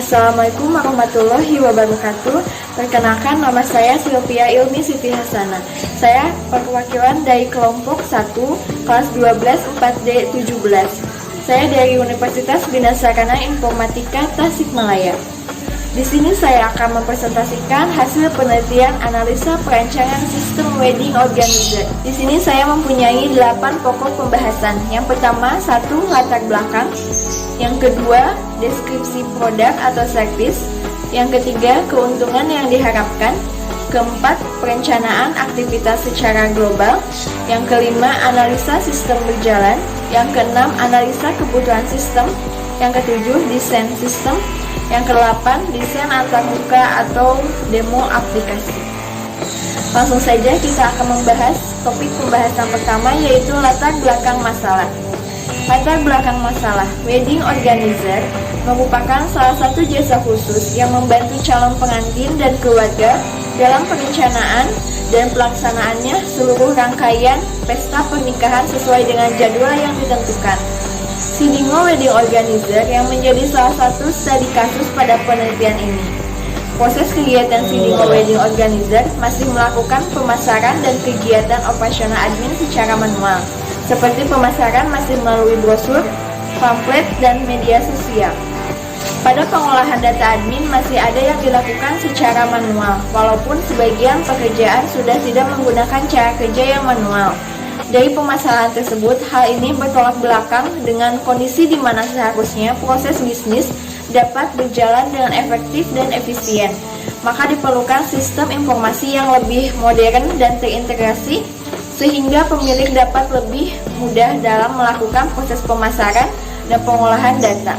Assalamualaikum warahmatullahi wabarakatuh. Perkenalkan, nama saya Sylvia Ilmi Siti Hasanah. Saya perwakilan dari kelompok 1 kelas 12 4D 17. Saya dari Universitas Bina Sarana Informatika Tasikmalaya. Di sini saya akan mempresentasikan hasil penelitian analisa perancangan sistem wedding organizer. Di sini saya mempunyai 8 pokok pembahasan. Yang pertama, 1. Latar belakang. Yang kedua, deskripsi produk atau service. Yang ketiga, keuntungan yang diharapkan. Keempat, perencanaan aktivitas secara global. Yang kelima, analisa sistem berjalan. Yang keenam, analisa kebutuhan sistem. Yang ketujuh, desain sistem. Yang kedelapan, desain antarmuka atau demo aplikasi. Langsung saja kita akan membahas topik pembahasan pertama, yaitu latar belakang masalah. Latar belakang masalah, wedding organizer merupakan salah satu jasa khusus yang membantu calon pengantin dan keluarga dalam perencanaan dan pelaksanaannya seluruh rangkaian pesta pernikahan sesuai dengan jadwal yang ditentukan. Sidingo Wedding Organizer yang menjadi salah satu studi kasus pada penelitian ini. Proses kegiatan Sidingo Wedding Organizer masih melakukan pemasaran dan kegiatan operasional admin secara manual, seperti pemasaran masih melalui brosur, pamflet, dan media sosial. Pada pengolahan data admin masih ada yang dilakukan secara manual, walaupun sebagian pekerjaan sudah tidak menggunakan cara kerja yang manual. Dari permasalahan tersebut, hal ini bertolak belakang dengan kondisi di mana seharusnya proses bisnis dapat berjalan dengan efektif dan efisien. Maka diperlukan sistem informasi yang lebih modern dan terintegrasi, sehingga pemilik dapat lebih mudah dalam melakukan proses pemasaran dan pengolahan data.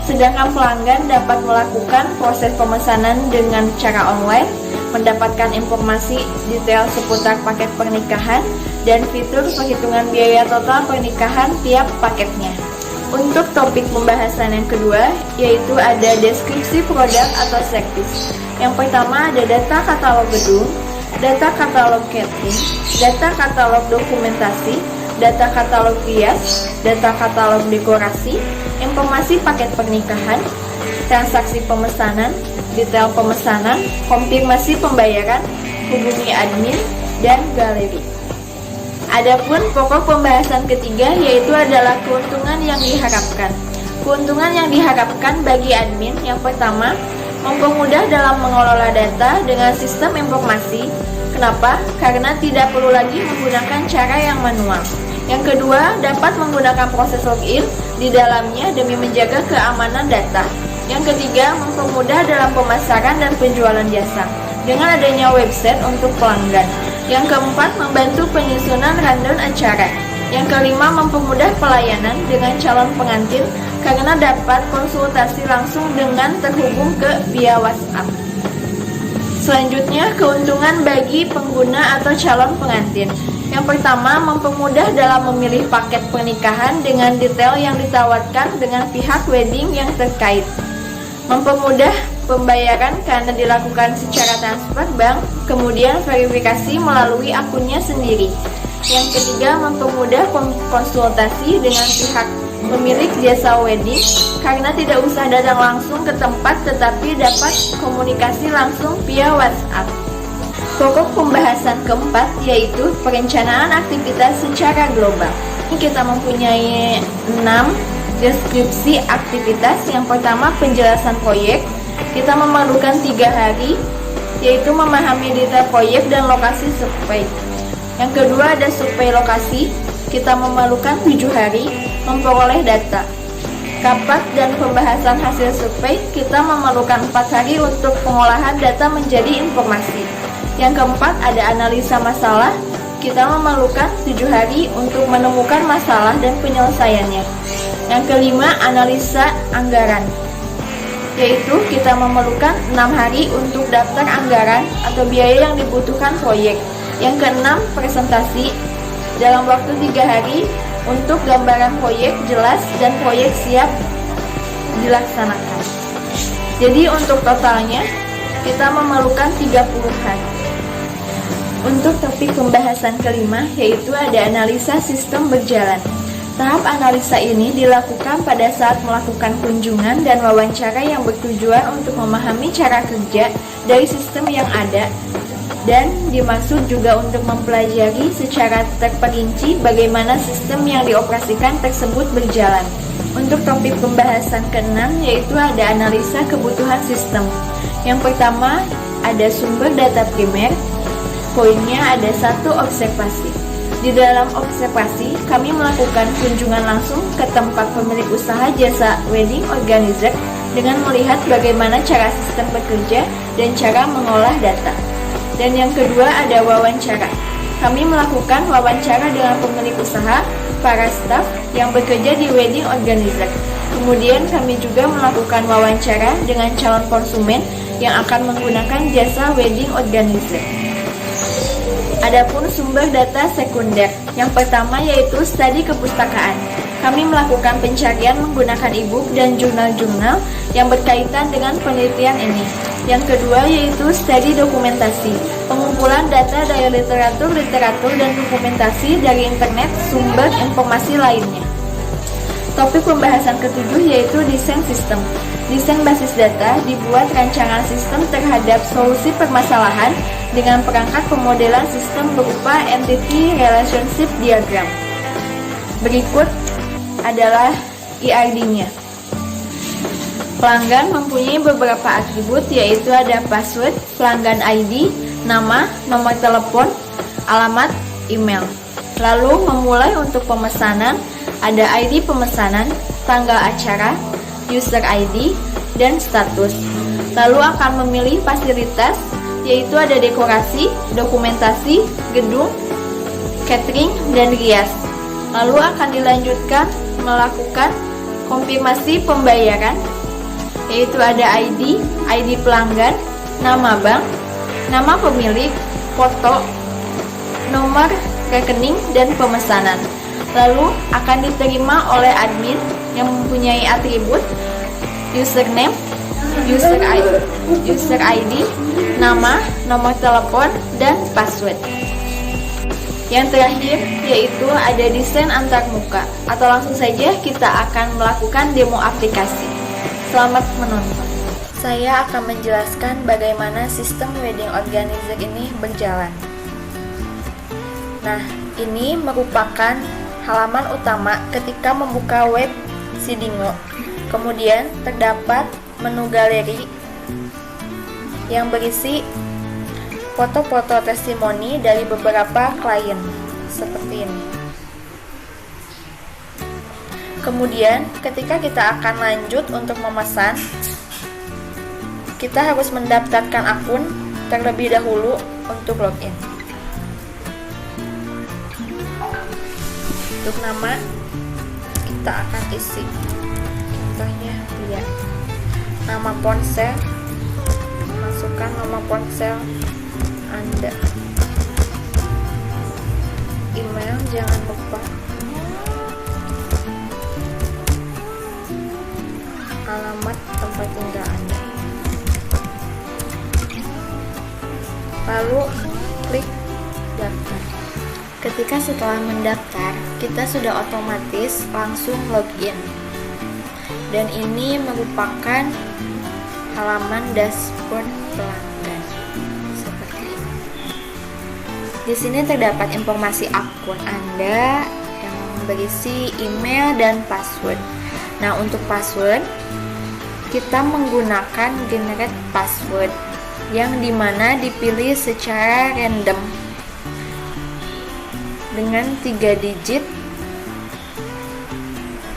Sedangkan pelanggan dapat melakukan proses pemesanan dengan cara online, mendapatkan informasi detail seputar paket pernikahan, dan fitur perhitungan biaya total pernikahan tiap paketnya. Untuk topik pembahasan yang kedua, yaitu ada deskripsi produk atau service. Yang pertama ada data katalog gedung, data katalog catering, data katalog dokumentasi, data katalog hias, data katalog dekorasi, informasi paket pernikahan, transaksi pemesanan, detail pemesanan, konfirmasi pembayaran, hubungi admin, dan galeri. Adapun pokok pembahasan ketiga yaitu adalah keuntungan yang diharapkan. Keuntungan yang diharapkan bagi admin yang pertama, mempermudah dalam mengelola data dengan sistem informasi. Kenapa? Karena tidak perlu lagi menggunakan cara yang manual. Yang kedua, dapat menggunakan proses login di dalamnya demi menjaga keamanan data. Yang ketiga, mempermudah dalam pemasaran dan penjualan jasa dengan adanya website untuk pelanggan. Yang keempat, membantu penyusunan rundown acara. Yang kelima, mempermudah pelayanan dengan calon pengantin karena dapat konsultasi langsung dengan terhubung via WhatsApp. Selanjutnya, keuntungan bagi pengguna atau calon pengantin. Yang pertama, mempermudah dalam memilih paket pernikahan dengan detail yang ditawarkan dengan pihak wedding yang terkait. Mempermudah pembayaran karena dilakukan secara transfer bank, kemudian verifikasi melalui akunnya sendiri. Yang ketiga, mempermudah konsultasi dengan pihak pemilik jasa wedding karena tidak usah datang langsung ke tempat tetapi dapat komunikasi langsung via WhatsApp. Pokok pembahasan keempat yaitu perencanaan aktivitas secara global. Kita mempunyai 6 deskripsi aktivitas. Yang pertama, penjelasan proyek. Kita memerlukan 3 hari, yaitu memahami detail proyek dan lokasi survei. Yang kedua ada survei lokasi. Kita memerlukan 7 hari, memperoleh data. Kapat dan pembahasan hasil survei. Kita memerlukan 4 hari untuk pengolahan data menjadi informasi. Yang keempat ada analisa masalah. Kita memerlukan 7 hari untuk menemukan masalah dan penyelesaiannya. Yang kelima, analisa anggaran, yaitu kita memerlukan 6 hari untuk daftar anggaran atau biaya yang dibutuhkan proyek. Yang keenam, presentasi dalam waktu 3 hari untuk gambaran proyek jelas dan proyek siap dilaksanakan. Jadi untuk totalnya kita memerlukan 30 hari. Untuk topik pembahasan kelima yaitu ada analisa sistem berjalan. Tahap analisa ini dilakukan pada saat melakukan kunjungan dan wawancara yang bertujuan untuk memahami cara kerja dari sistem yang ada, dan dimaksud juga untuk mempelajari secara terperinci bagaimana sistem yang dioperasikan tersebut berjalan. Untuk topik pembahasan ke-6 yaitu ada analisa kebutuhan sistem. Yang pertama ada sumber data primer. Poinnya ada 1 observasi. Di dalam observasi, kami melakukan kunjungan langsung ke tempat pemilik usaha jasa wedding organizer dengan melihat bagaimana cara sistem bekerja dan cara mengolah data. Dan yang kedua ada wawancara. Kami melakukan wawancara dengan pemilik usaha, para staf yang bekerja di wedding organizer. Kemudian kami juga melakukan wawancara dengan calon konsumen yang akan menggunakan jasa wedding organizer. Adapun sumber data sekunder, yang pertama yaitu studi kepustakaan. Kami melakukan pencarian menggunakan e-book dan jurnal-jurnal yang berkaitan dengan penelitian ini. Yang kedua yaitu studi dokumentasi, pengumpulan data dari literatur dan dokumentasi dari internet sumber informasi lainnya. Topik pembahasan ketujuh yaitu desain sistem. Desain basis data dibuat rancangan sistem terhadap solusi permasalahan dengan perangkat pemodelan sistem berupa Entity Relationship Diagram. Berikut adalah ERD-nya. Pelanggan mempunyai beberapa atribut yaitu ada password, pelanggan ID, nama, nomor telepon, alamat, email. Lalu memulai untuk pemesanan, ada ID pemesanan, tanggal acara, user ID, dan status. Lalu akan memilih fasilitas, yaitu ada dekorasi, dokumentasi, gedung, catering, dan rias. Lalu akan dilanjutkan melakukan konfirmasi pembayaran, yaitu ada ID pelanggan, nama bank, nama pemilik, foto, nomor rekening, dan pemesanan. Lalu akan diterima oleh admin yang mempunyai atribut username, user ID, nama, nomor telepon, dan password. Yang terakhir yaitu ada desain antarmuka, atau langsung saja kita akan melakukan demo aplikasi. Selamat menonton. Saya akan menjelaskan bagaimana sistem wedding organizer ini berjalan. Nah, ini merupakan halaman utama ketika membuka web Sidingo. Kemudian terdapat menu galeri yang berisi foto-foto testimoni dari beberapa klien seperti ini. Kemudian ketika kita akan lanjut untuk memesan, kita harus mendaftarkan akun terlebih dahulu untuk login. Untuk nama kita akan isi, contohnya dia, nama ponsel, masukkan nama ponsel Anda, email jangan lupa, alamat tempat tinggal Anda, lalu klik daftar. Ketika setelah mendaftar, kita sudah otomatis langsung login. Dan ini merupakan halaman dashboard pelanggan seperti ini. Di sini terdapat informasi akun Anda yang berisi email dan password. Nah, untuk password kita menggunakan generate password yang dimana dipilih secara random dengan 3 digit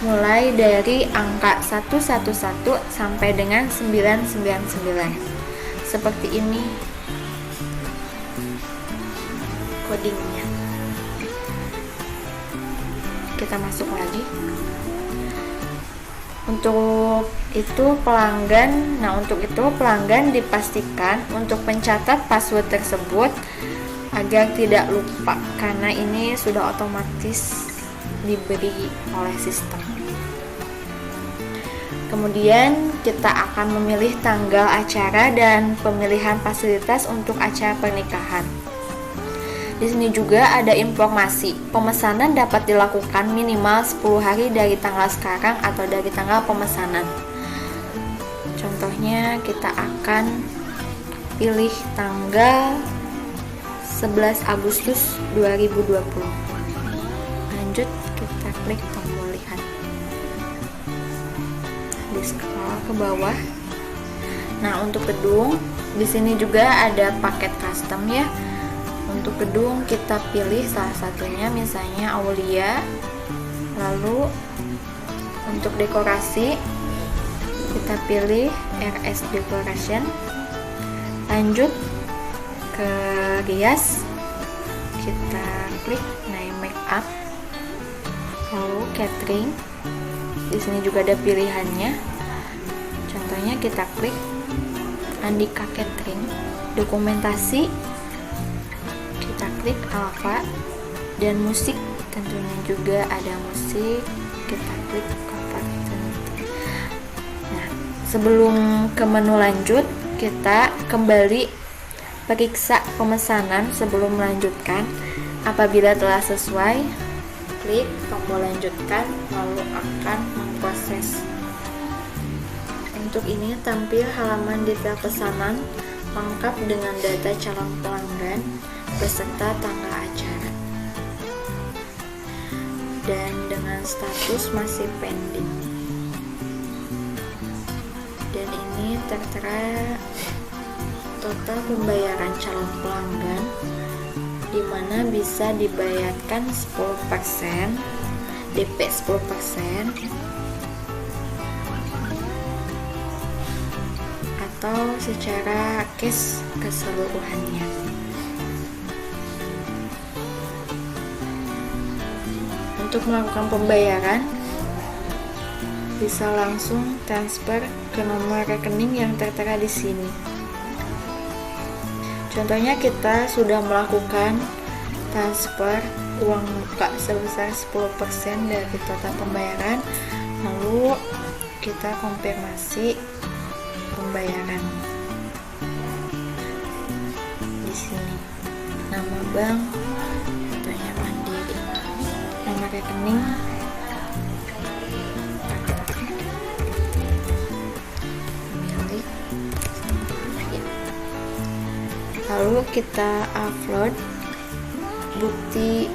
mulai dari angka 111 sampai dengan 999 seperti ini codingnya. Kita masuk lagi. Untuk itu pelanggan dipastikan untuk mencatat password tersebut agar tidak lupa, karena ini sudah otomatis diberi oleh sistem. Kemudian kita akan memilih tanggal acara dan pemilihan fasilitas untuk acara pernikahan. Di sini juga ada informasi, pemesanan dapat dilakukan minimal 10 hari dari tanggal sekarang atau dari tanggal pemesanan. Contohnya kita akan pilih tanggal 11 Agustus 2020. Lanjut, kita klik tombol lihat. Di scroll ke bawah. Nah, untuk gedung, di sini juga ada paket custom ya. Untuk gedung kita pilih salah satunya, misalnya Aulia. Lalu untuk dekorasi kita pilih RS Decoration. Lanjut ke rias, kita klik name makeup. Lalu catering. Di sini juga ada pilihannya. Contohnya kita klik Andika Catering. Dokumentasi kita klik Alpha, dan musik tentunya juga ada musik, kita klik Opportunity. Nah, sebelum ke menu lanjut, kita kembali periksa pemesanan sebelum melanjutkan. Apabila telah sesuai, klik tombol lanjutkan, lalu akan memproses. Untuk ini tampil halaman detail pesanan lengkap dengan data calon pelanggan beserta tanggal acara, dan dengan status masih pending. Dan ini tertera total pembayaran calon pelanggan, di mana bisa dibayarkan 10%, DP 10%, atau secara cash keseluruhannya. Untuk melakukan pembayaran, bisa langsung transfer ke nomor rekening yang tertera di sini. Contohnya kita sudah melakukan transfer uang muka sebesar 10% dari total pembayaran, lalu kita konfirmasi pembayaran. Di sini nama bank, contohnya Mandiri, nama rekening, milik, lalu kita upload bukti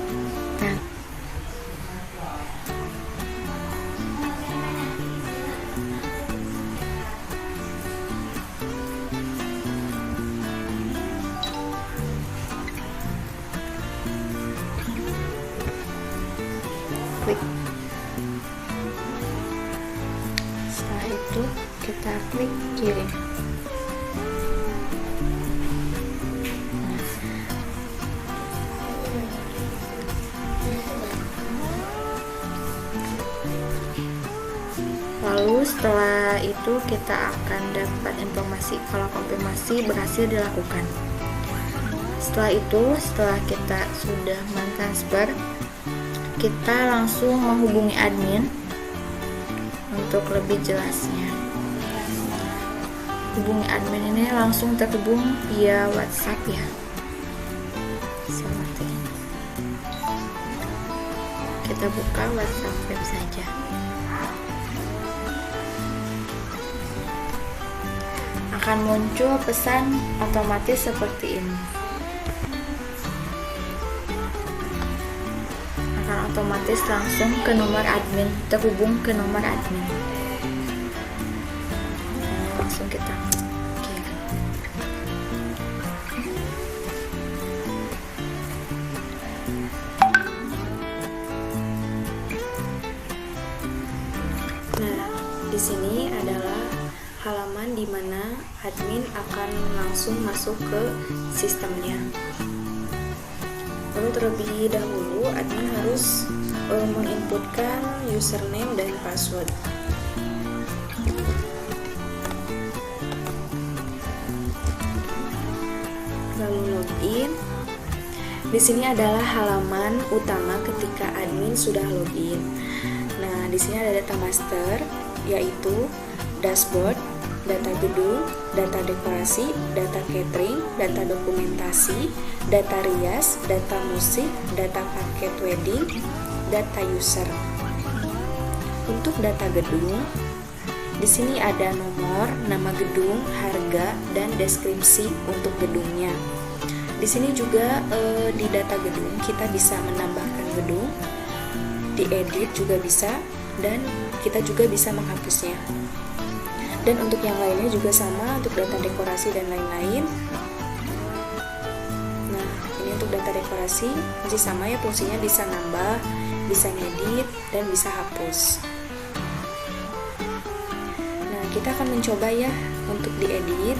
klik. Setelah itu kita klik kirim. Lalu setelah itu kita akan dapat informasi kalau konfirmasi berhasil dilakukan. Setelah itu, setelah kita sudah mentransfer, kita langsung menghubungi admin untuk lebih jelasnya. Hubungi admin ini langsung terhubung via WhatsApp ya, seperti ini. Kita buka WhatsApp web saja. Akan muncul pesan otomatis seperti ini. Akan otomatis langsung ke nomor admin, terhubung ke nomor admin. Nah, langsung kita kirim. Nah, di sini adalah halaman di mana admin akan langsung masuk ke sistemnya. Lalu terlebih dahulu admin harus menginputkan username dan password. Lalu login. Di sini adalah halaman utama ketika admin sudah login. Nah, di sini ada data master, yaitu dashboard, data gedung, data dekorasi, data catering, data dokumentasi, data rias, data musik, data paket wedding, data user. Untuk data gedung, di sini ada nomor, nama gedung, harga, dan deskripsi untuk gedungnya. Di sini juga di data gedung kita bisa menambahkan gedung, diedit juga bisa, dan kita juga bisa menghapusnya. Dan untuk yang lainnya juga sama, untuk data dekorasi dan lain-lain. Nah, ini untuk data dekorasi masih sama ya, fungsinya bisa nambah, bisa ngedit, dan bisa hapus. Nah, kita akan mencoba ya untuk diedit.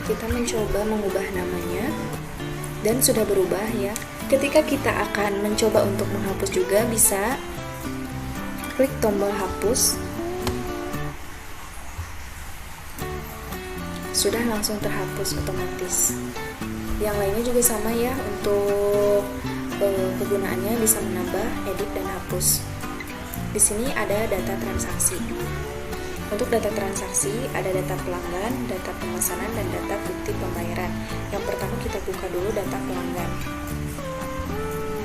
Kita mencoba mengubah namanya, dan sudah berubah ya. Ketika kita akan mencoba untuk menghapus juga, bisa klik tombol hapus. Sudah langsung terhapus otomatis. Yang lainnya juga sama ya, untuk kegunaannya bisa menambah, edit, dan hapus. Di sini ada data transaksi. Untuk data transaksi ada data pelanggan, data pemesanan, dan data bukti pembayaran. Yang pertama kita buka dulu data pelanggan.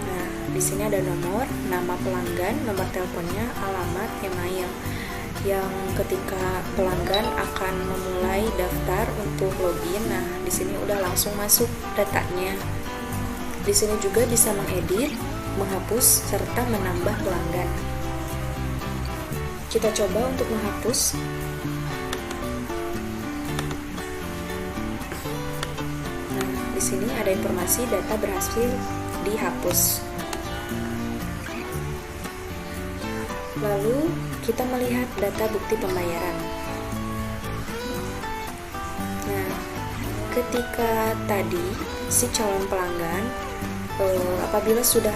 Nah, di sini ada nomor, nama pelanggan, nomor teleponnya, alamat, email. Yang ketika pelanggan akan memulai daftar untuk login, nah di sini udah langsung masuk datanya. Di sini juga bisa mengedit, menghapus, serta menambah pelanggan. Kita coba untuk menghapus. Nah, di sini ada informasi data berhasil dihapus. Lalu kita melihat data bukti pembayaran. Nah, ketika tadi si calon pelanggan apabila sudah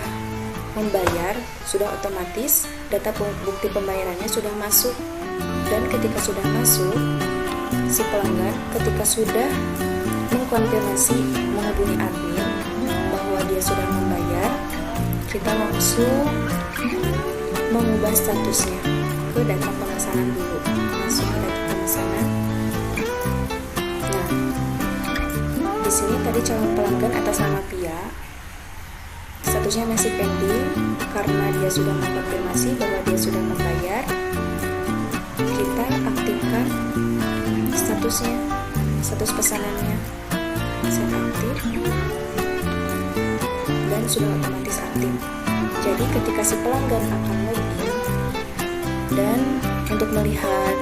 membayar, sudah otomatis data bukti pembayarannya sudah masuk. Dan ketika sudah masuk, si pelanggan ketika sudah mengkonfirmasi menghubungi admin bahwa dia sudah membayar, kita langsung mengubah statusnya ke data pemesanan dulu. Masuk ke data pemesanan. Nah, di sini tadi calon pelanggan atas nama Pia, statusnya masih pending karena dia sudah mengkonfirmasi bahwa dia sudah membayar. Kita aktifkan statusnya, status pesanannya set aktif, dan sudah otomatis aktif. Jadi ketika si pelanggan akan login dan untuk melihat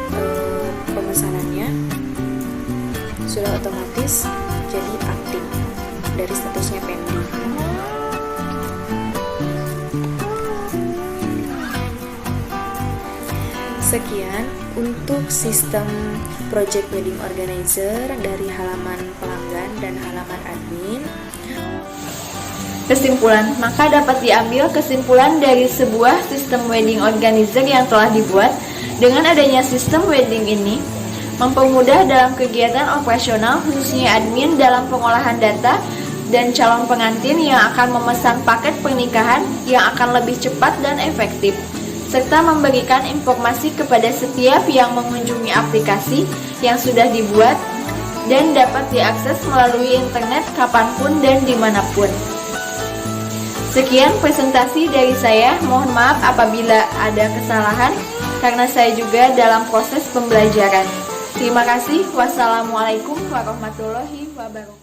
pemesanannya sudah otomatis jadi aktif dari statusnya pending. Sekian untuk sistem Project Wedding Organizer dari halaman pelanggan dan halaman admin. Kesimpulan, maka dapat diambil kesimpulan dari sebuah sistem wedding organizer yang telah dibuat. Dengan adanya sistem wedding ini mempermudah dalam kegiatan operasional, khususnya admin dalam pengolahan data dan calon pengantin yang akan memesan paket pernikahan yang akan lebih cepat dan efektif, serta memberikan informasi kepada setiap yang mengunjungi aplikasi yang sudah dibuat dan dapat diakses melalui internet kapanpun dan dimanapun. Sekian presentasi dari saya, mohon maaf apabila ada kesalahan karena saya juga dalam proses pembelajaran. Terima kasih. Wassalamualaikum warahmatullahi wabarakatuh.